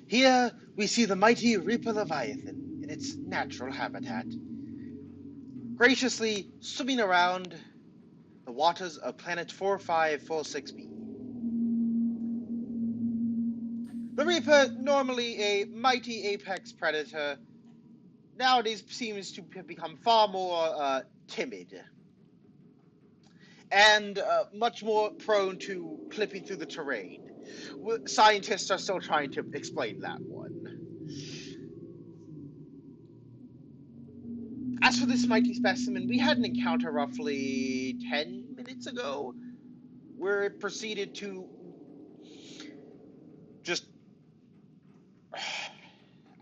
Here we see the mighty Reaper Leviathan in its natural habitat, graciously swimming around the waters of planet 4546b. The Reaper, normally a mighty apex predator, nowadays seems to have become far more timid and much more prone to clipping through the terrain. Scientists are still trying to explain that one. As for this mighty specimen, we had an encounter roughly 10 minutes ago where it proceeded to just...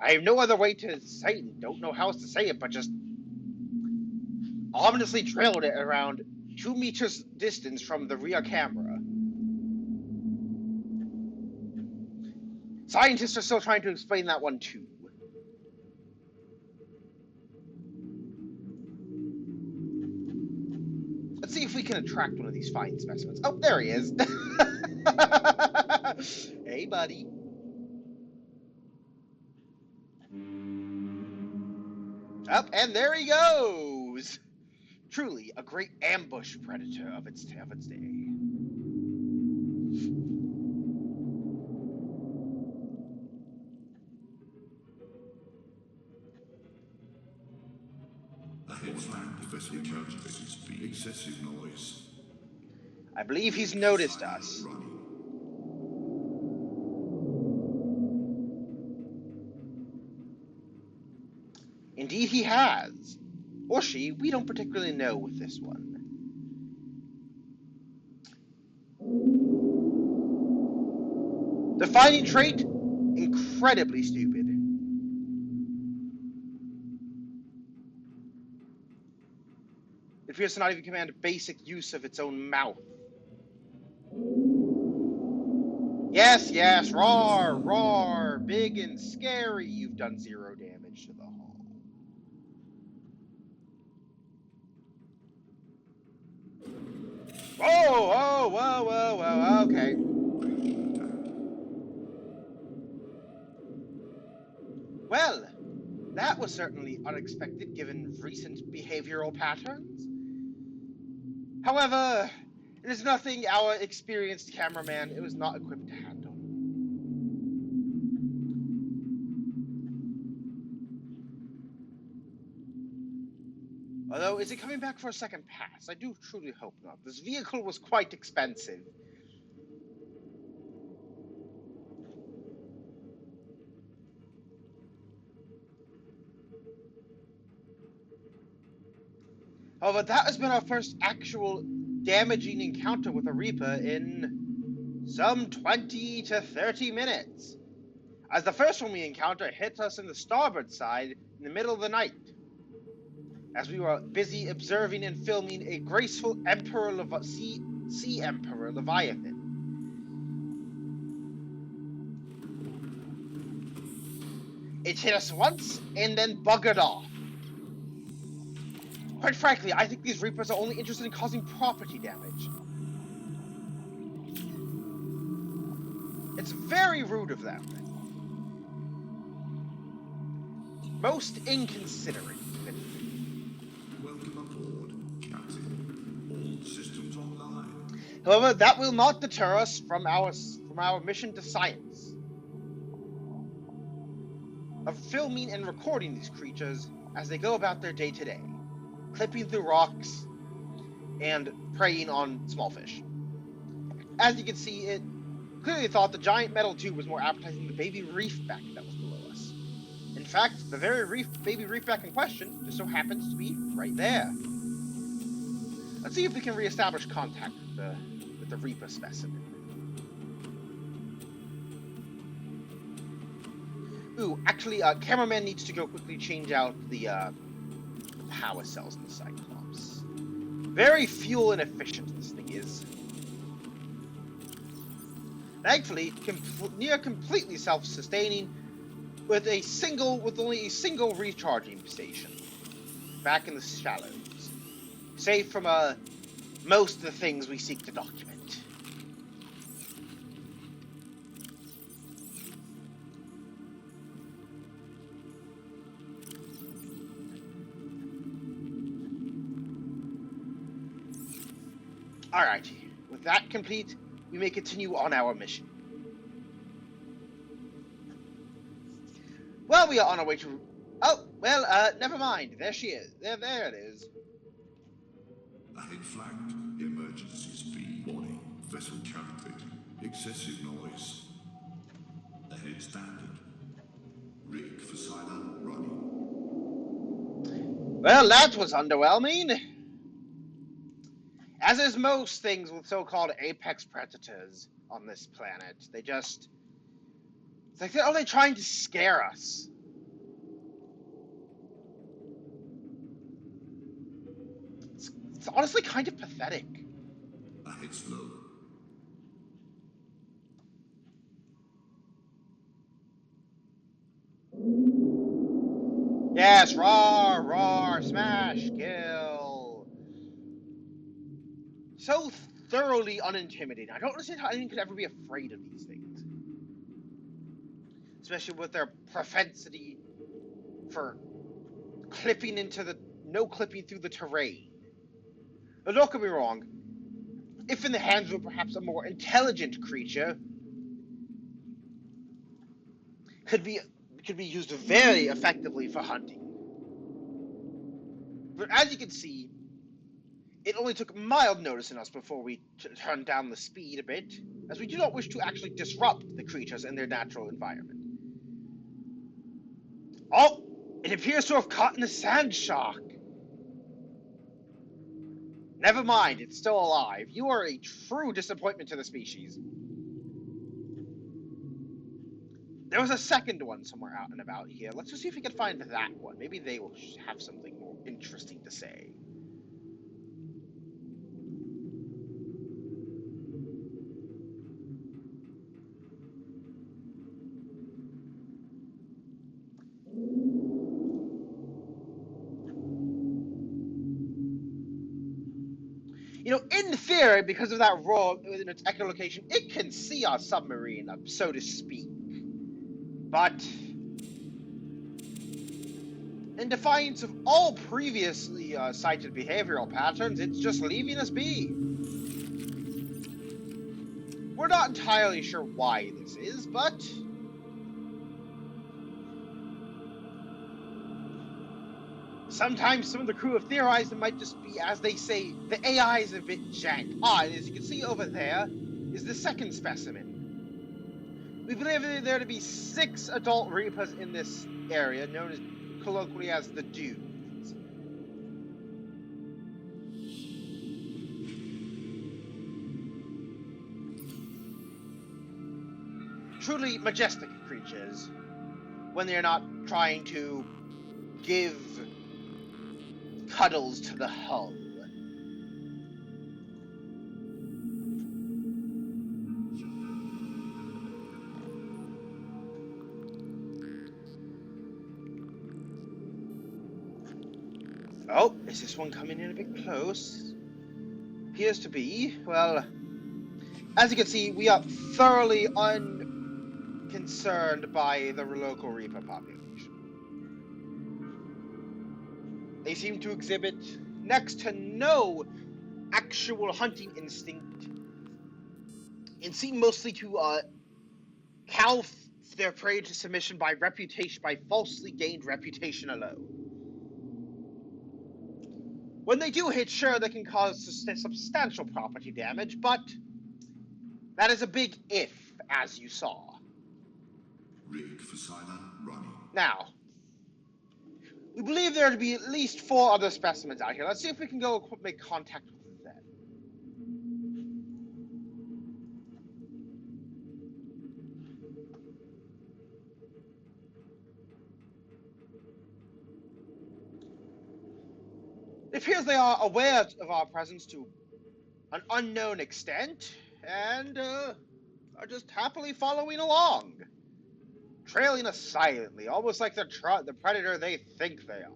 I have no other way to say it, don't know how else to say it, but just ominously trailed it around 2 meters distance from the rear camera. Scientists are still trying to explain that one too. Let's see if we can attract one of these fine specimens. Oh, there he is. Hey, buddy. Up, and there he goes. Truly a great ambush predator of its day. Excessive noise. I believe he's noticed us. Indeed he has. Or she, we don't particularly know with this one. Defining trait, incredibly stupid. It appears to not even command basic use of its own mouth. Yes, yes, roar, roar, big and scary. You've done 0 damage to the hull. Oh, whoa, okay. Well, that was certainly unexpected given recent behavioral patterns. However, it is nothing our experienced cameraman was not equipped to handle. Although, is it coming back for a second pass? I do truly hope not. This vehicle was quite expensive. However, that has been our first actual damaging encounter with a Reaper in some 20 to 30 minutes. As the first one we encountered hit us in the starboard side in the middle of the night, as we were busy observing and filming a graceful sea emperor Leviathan. It hit us once and then buggered off. Quite frankly, I think these Reapers are only interested in causing property damage. It's very rude of them. Most inconsiderate. Welcome aboard, Captain. All systems online. However, that will not deter us from our mission to science. Of filming and recording these creatures as they go about their day-to-day, clipping through rocks and preying on small fish. As you can see, it clearly thought the giant metal tube was more appetizing than the baby reefback that was below us. In fact, the very baby reefback in question just so happens to be right there. Let's see if we can reestablish contact with the Reaper specimen. Ooh, actually, cameraman needs to go quickly change out the power cells in the Cyclops. Very fuel inefficient this thing is. Thankfully, near completely self-sustaining, with only a single recharging station, back in the shallows, safe from most of the things we seek to document. Alrighty, with that complete, we may continue on our mission. Well, we are on our way to... Oh, well, never mind. There she is. There it is. Ahead flagged. Emergency speed. Warning. Vessel calculating. Excessive noise. Ahead standard. Rig for silent running. Well, that was underwhelming. As is most things with so-called apex predators on this planet. They just... It's like they're only trying to scare us. It's honestly kind of pathetic. Ahead slow. Yes, roar, roar, smash, kill. So thoroughly unintimidating. I don't understand how anyone could ever be afraid of these things. Especially with their propensity for clipping into the... no clipping through the terrain. But don't get me wrong. If in the hands of perhaps a more intelligent creature, could be used very effectively for hunting. But as you can see, it only took mild notice in us before we turned down the speed a bit, as we do not wish to actually disrupt the creatures in their natural environment. Oh, it appears to have caught in a sand shark. Never mind, it's still alive. You are a true disappointment to the species. There was a second one somewhere out and about here. Let's just see if we can find that one. Maybe they will have something more interesting to say. You know, in theory, because of that roar within its echolocation, it can see our submarine, so to speak. But in defiance of all previously cited behavioral patterns, it's just leaving us be. We're not entirely sure why this is, but... sometimes some of the crew have theorized it might just be, as they say, the AI is a bit jank. And as you can see over there, is the second specimen. We believe there to be 6 adult reapers in this area, known as colloquially as the Dunes. Truly majestic creatures, when they're not trying to give cuddles to the hull. Oh, is this one coming in a bit close? Appears to be. Well, as you can see, we are thoroughly unconcerned by the local Reaper population. They seem to exhibit next to no actual hunting instinct, and seem mostly to cow their prey to submission by falsely gained reputation alone. When they do hit, sure, they can cause substantial property damage, but that is a big if, as you saw. Rig for silent running. Now, we believe there to be at least 4 other specimens out here. Let's see if we can go make contact with them. It appears they are aware of our presence to an unknown extent, and are just happily following along. Trailing us silently, almost like the predator they think they are.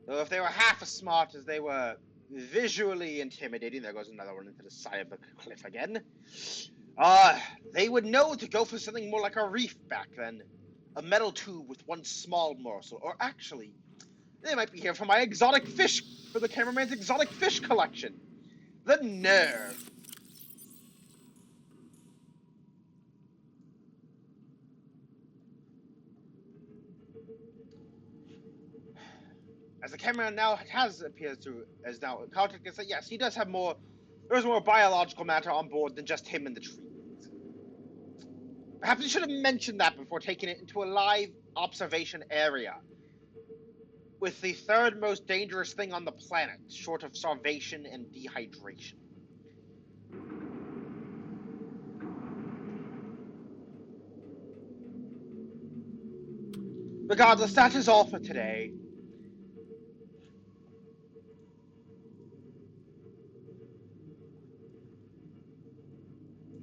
Though if they were half as smart as they were visually intimidating, there goes another one into the side of the cliff again, they would know to go for something more like a reef back then. a metal tube with one small morsel, or actually, they might be here for my exotic fish, for the cameraman's exotic fish collection. The nerve. As the cameraman now appears to as now contact and say, yes, he does have more. There's more biological matter on board than just him and the trees. Perhaps you should have mentioned that before taking it into a live observation area. With the third most dangerous thing on the planet, short of starvation and dehydration. Regardless, that is all for today.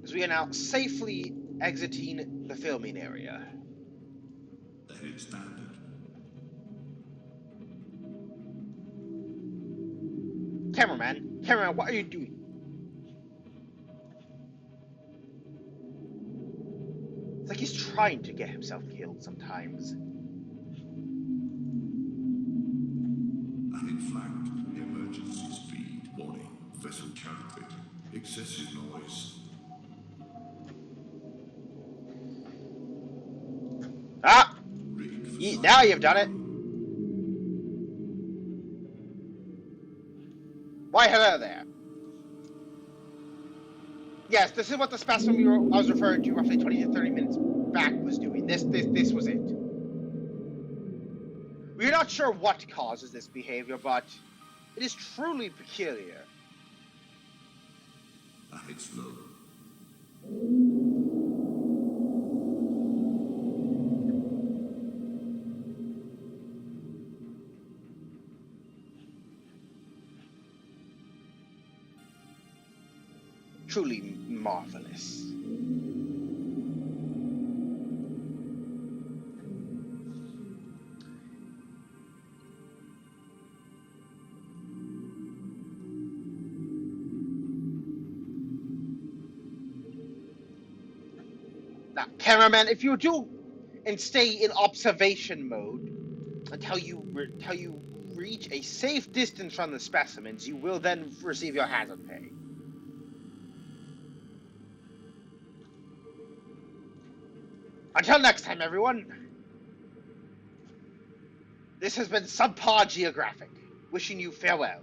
As we are now safely exiting the filming area. Ahead standard. Cameraman, what are you doing? It's like he's trying to get himself killed sometimes. Ahead flagged. Emergency speed. Warning. Vessel calculated. Excessive noise. Ah! Rig for Now you've done it. Why, hello there. Yes, this is what the specimen I was referring to roughly 20 to 30 minutes back was doing. This was it. We're not sure what causes this behavior, but it is truly peculiar. Ahead slow. Truly marvelous. Now, cameraman, if you do and stay in observation mode until you reach a safe distance from the specimens, you will then receive your hazard pay. Until next time, everyone. This has been Subpar Geographic, wishing you farewell.